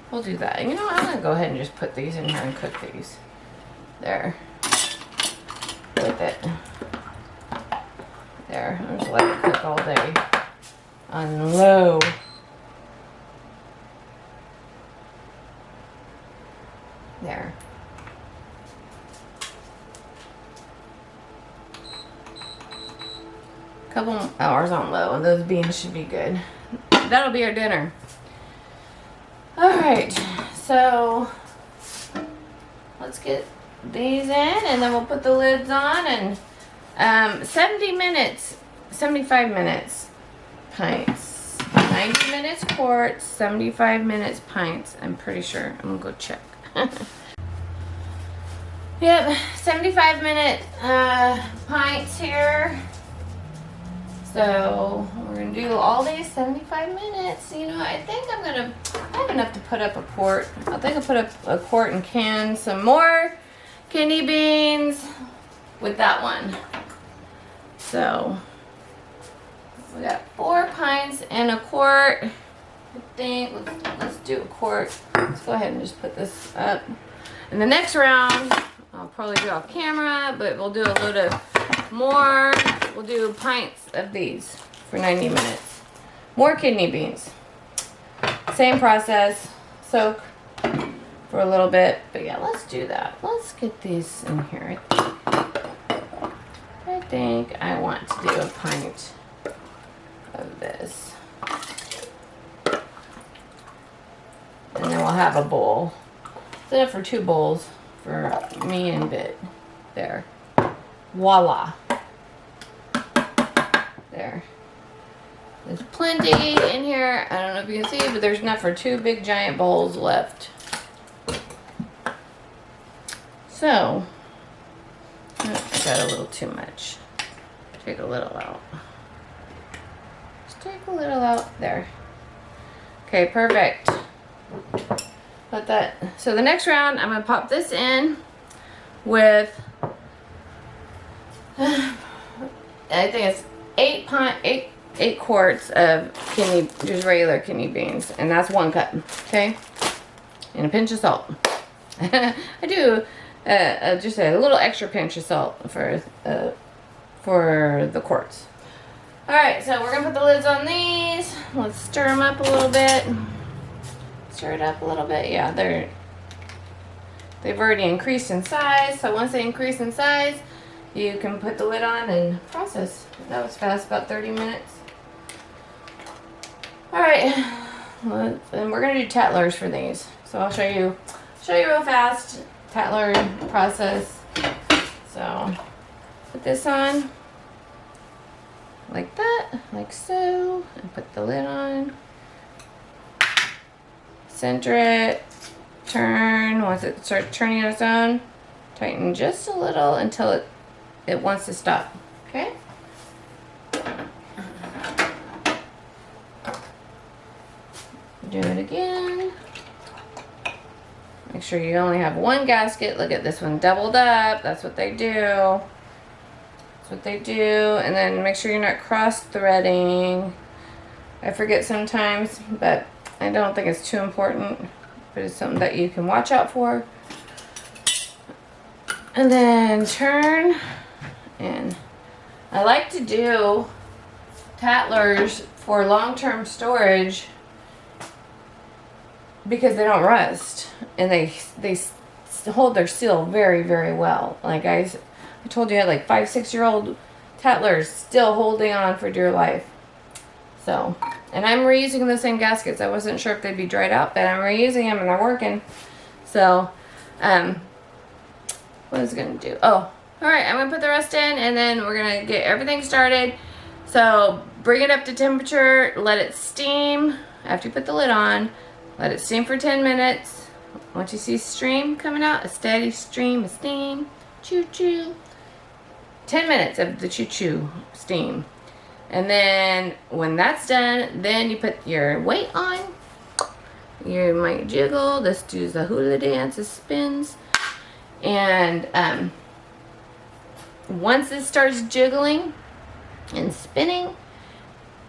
We'll do that. And you know what? I'm going to go ahead and just put these in here and cook these. There. With it. There. I'll just let it cook all day. On low. There. Couple hours on low, and those beans should be good. That'll be our dinner. Alright, so let's get these in, and then we'll put the lids on, and 70 minutes, 75 minutes pints, 90 minutes quarts, 75 minutes pints. I'm pretty sure. I'm gonna go check. Yep, 75-minute pints here. So we're gonna do all these 75 minutes. You know, I think I have enough to put up a quart. I think I'll put up a quart and can some more kidney beans with that one. So we got 4 pints and a quart. I think let's do a quart. Let's go ahead and just put this up. And the next round, I'll probably do off camera, but we'll do a load of more. We'll do pints of these for 90 minutes. More kidney beans. Same process. Soak for a little bit. But yeah, let's do that. Let's get these in here. I think I want to do a pint of this. And then we'll have a bowl. It's enough for 2 bowls for me and Bit. There. Voila. There. There's plenty in here. I don't know if you can see, but there's enough for 2 big giant bowls left. So, I got a little too much. Take a little out. Just take a little out. There. Okay, perfect. Let that. So the next round, I'm gonna pop this in with. I think it's 8 quarts of just regular kidney beans, and that's 1 cup. Okay, and a pinch of salt. I do just a little extra pinch of salt for the quarts. All right, so we're gonna put the lids on these. Let's stir them up a little bit. Stir it up a little bit. Yeah, they've already increased in size. So once they increase in size, you can put the lid on and process. That was fast, about 30 minutes. All right, and we're gonna do Tattlers for these. So I'll show you real fast Tattler process. So put this on like that, like so, and put the lid on. Center it, turn. Once it starts turning on its own, tighten just a little until it wants to stop. Okay? Do it again. Make sure you only have 1 gasket. Look at this one doubled up. That's what they do. That's what they do. And then make sure you're not cross-threading. I forget sometimes, but I don't think it's too important, but it's something that you can watch out for. And then turn, and I like to do Tattlers for long-term storage because they don't rust, and they hold their seal very, very well. Like I told you, I had like 5-6-year-old Tattlers still holding on for dear life. So, and I'm reusing the same gaskets. I wasn't sure if they'd be dried out, but I'm reusing them and they're working. So, what is it going to do? Oh, alright, I'm going to put the rest in, and then we're going to get everything started. So, bring it up to temperature, let it steam after you put the lid on. Let it steam for 10 minutes. Once you see stream coming out, a steady stream of steam, choo-choo. 10 minutes of the choo-choo steam. And then when that's done, then you put your weight on. You might jiggle. This does the hula dance, it spins. And once it starts jiggling and spinning,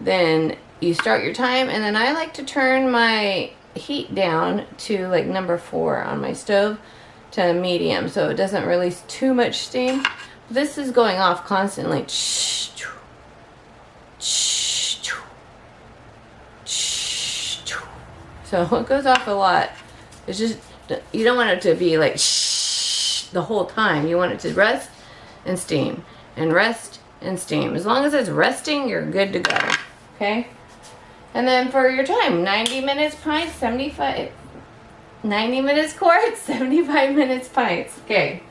then you start your time. And then I like to turn my heat down to like number 4 on my stove to medium, so it doesn't release too much steam. This is going off constantly. So it goes off a lot. It's just, you don't want it to be like the whole time. You want it to rest and steam and rest and steam. As long as it's resting, you're good to go. Okay? And then for your time, 90 minutes pints, 75, 90 minutes quarts, 75 minutes pints. Okay.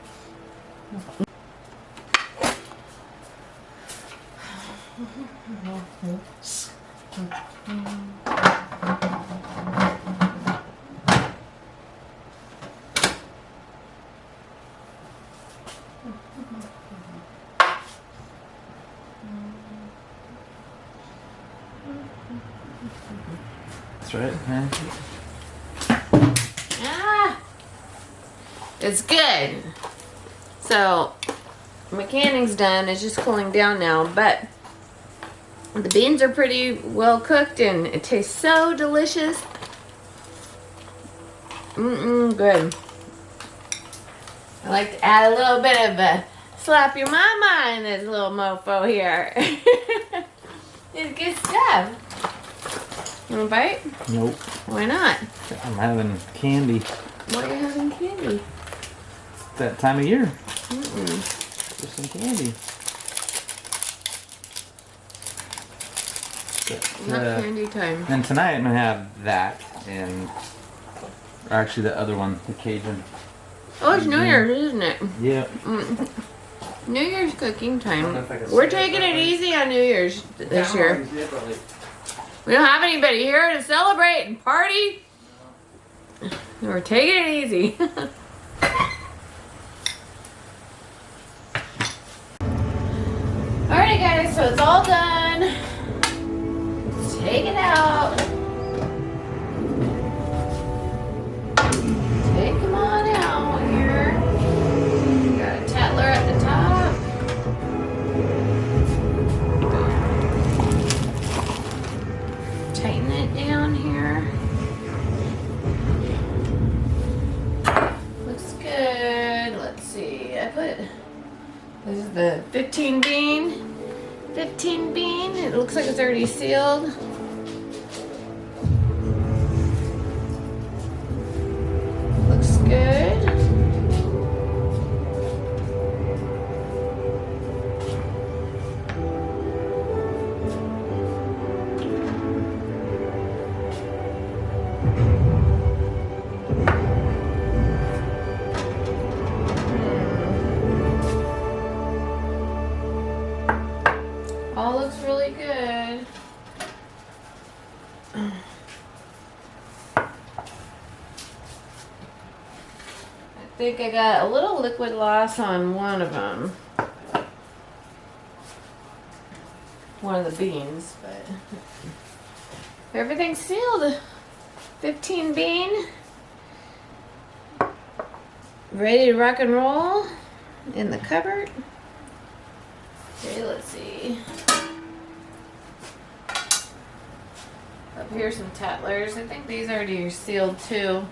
That's right, man. Ah, it's good. So my canning's done. It's just cooling down now, but the beans are pretty well cooked and it tastes so delicious. Good. I like to add a little bit of a slap your mama in this little mofo here. It's good stuff. You want a bite? Nope. Why not? I'm having candy. Why are you having candy? It's that time of year. Just some candy. Not candy time. And tonight I'm gonna have that and, or actually the other one, the Cajun. Oh, it's New Year's, isn't it? Yeah. New Year's cooking I don't know time. if I can We're say it taking that it way. easy on New Year's this year. We don't have anybody here to celebrate and party. We're taking it easy. Alrighty guys, so it's all done. Let's take it out. Take them on out here. Got a Tattler at the top. Tighten it down here. Looks good. Let's see. This is the 15 bean. 15 bean. It looks like it's already sealed. Looks good. All looks really good. I think I got a little liquid loss on one of them. One of the beans, but everything's sealed. 15 bean. Ready to rock and roll in the cupboard. Okay, let's see. Up here some Tattlers. I think these already are sealed too.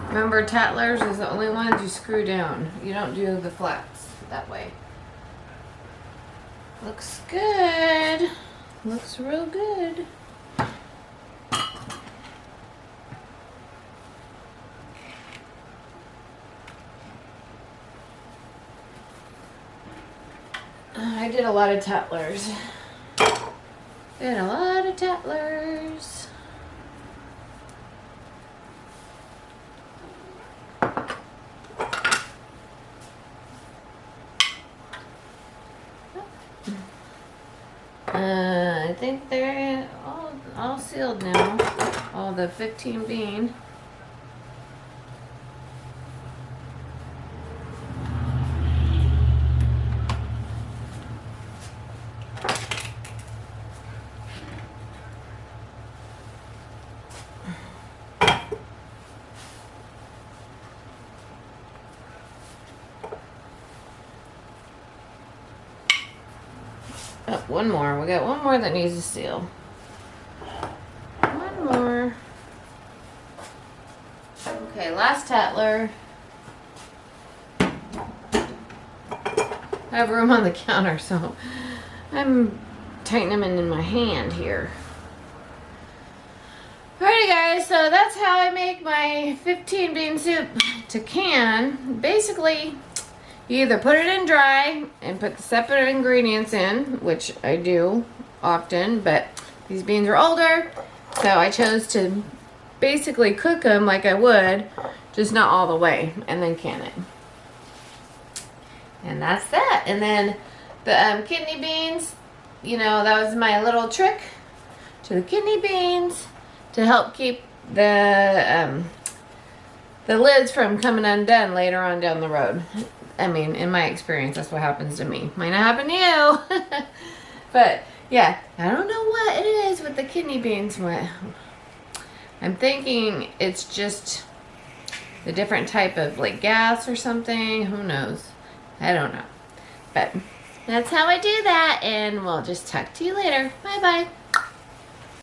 Remember, Tattlers is the only ones you screw down. You don't do the flats that way. Looks good. Looks real good. I did a lot of Tattlers. Did a lot of Tattlers. I think they're all sealed now. All the 15 bean. Oh, one more. We got one more that needs to seal. One more. Okay, last Tattler. I have room on the counter, so I'm tightening them in my hand here. Alrighty guys, so that's how I make my 15 bean soup to can. Basically, you either put it in dry and put the separate ingredients in, which I do often, but these beans are older, so I chose to basically cook them like I would, just not all the way, and then can it. And that's that. And then the kidney beans, you know, that was my little trick to the kidney beans to help keep the lids from coming undone later on down the road. I mean, in my experience, that's what happens to me. Might not happen to you. But, yeah, I don't know what it is with the kidney beans. I'm thinking it's just a different type of, like, gas or something. Who knows? I don't know. But that's how I do that, and we'll just talk to you later. Bye-bye.